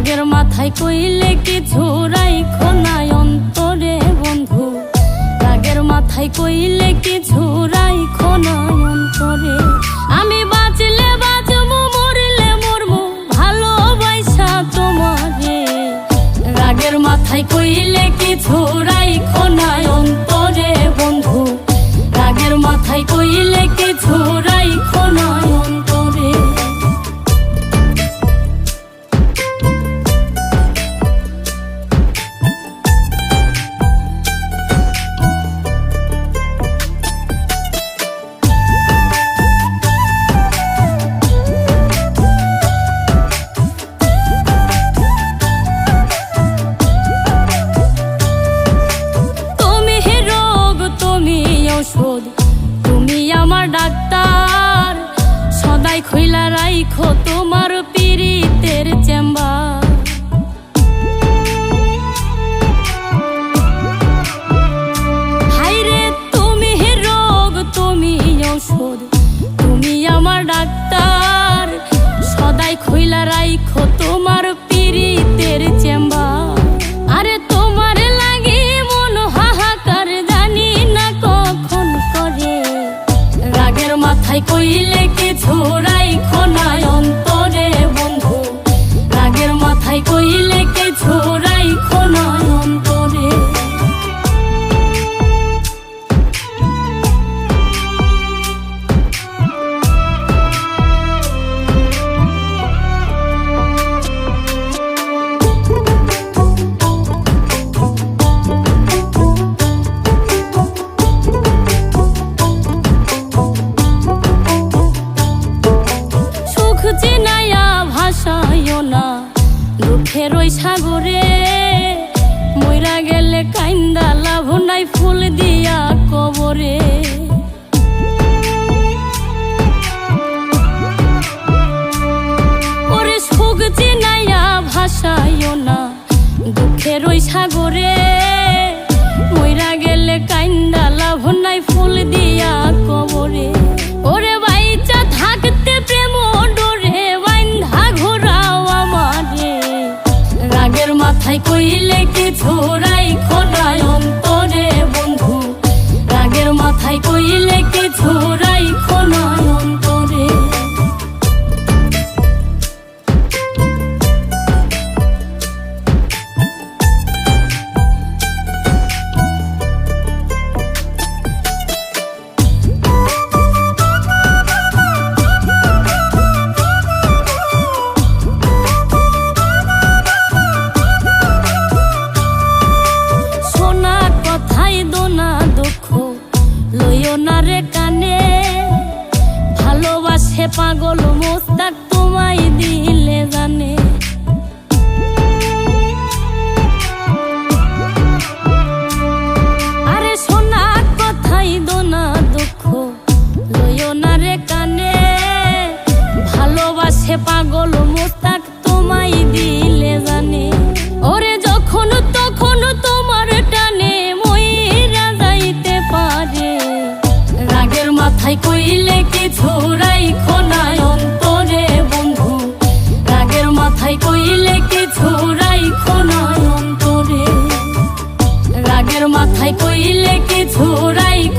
রাগের মাথায় কইলে কিছু রাইখো না অন্তরে বন্ধু, রাগের মাথায় কইলে কিছু রাইখো না অন্তরে। আমি বাঁচলে বাঁচবো, মরলে মরবো, ভালোবাসা তোমারে। রাগের মাথায় কইলে কিছু রাইখো না অন্তরে বন্ধু, রাগের মাথায় কইলে কিছু রাইখো না অন্তরে। তুমি আমার ডাক্তার, সদাই খইলা রাইখো তোমার পীড়িতের চেম্বার। হাইরে তুমি রোগ, তুমি ঔষধ, তুমি আমার ডাক্তার, সদাই খইলা রাইখো তোমার পীড়িতের চেম্বার। আরে তোমার লাগে মন হাহাকার, জানি না কখন করে। রাগের মাথায় কইলে কিছু রাইখো না অন্তরে বন্ধু, রাগের মাথায় কইলে কিছু রাইখো না অন্তরে। দুঃখের ওই সাগরে মইরা গেলে কাইন্দা লাভ নাই, ফুল দিয়া কবরে। ওরে সুখ চিনাইয়া ভাসাইও না দুঃখের ওই সাগরে, মইরা গেলে কাইন্দা লাভ নাই, ফুল দিয়া কবরে। ওরে বাইচা থাকতে প্রেম ডোরে বাইন্ধা ঘোরাও আমারে। রাগের মাথায় কইলে কিছু রাইখো না অন্তরে বন্ধু, রাগের মাথায় কইলে কিছু রাইখো না অন্তরে। কানে ভালোবাসে পাগল মোস্তাক তোমায় দিলে জানে। আরে সোনা কথাই দোনা দুঃখ লইও না রে কানে, ভালোবাসে পাগল মোস্তাক তোমায় দিলে জানে। ওরে যখন তখন তোমার টানে মইরা যাইতে পারে। রাগের মাথায় কইলে কিছু রাইখো না অন্তরে বন্ধু, রাগের মাথায় কইলে কিছু রাইখো না অন্তরে। রাগের মাথায় কইলে কিছু রাইখো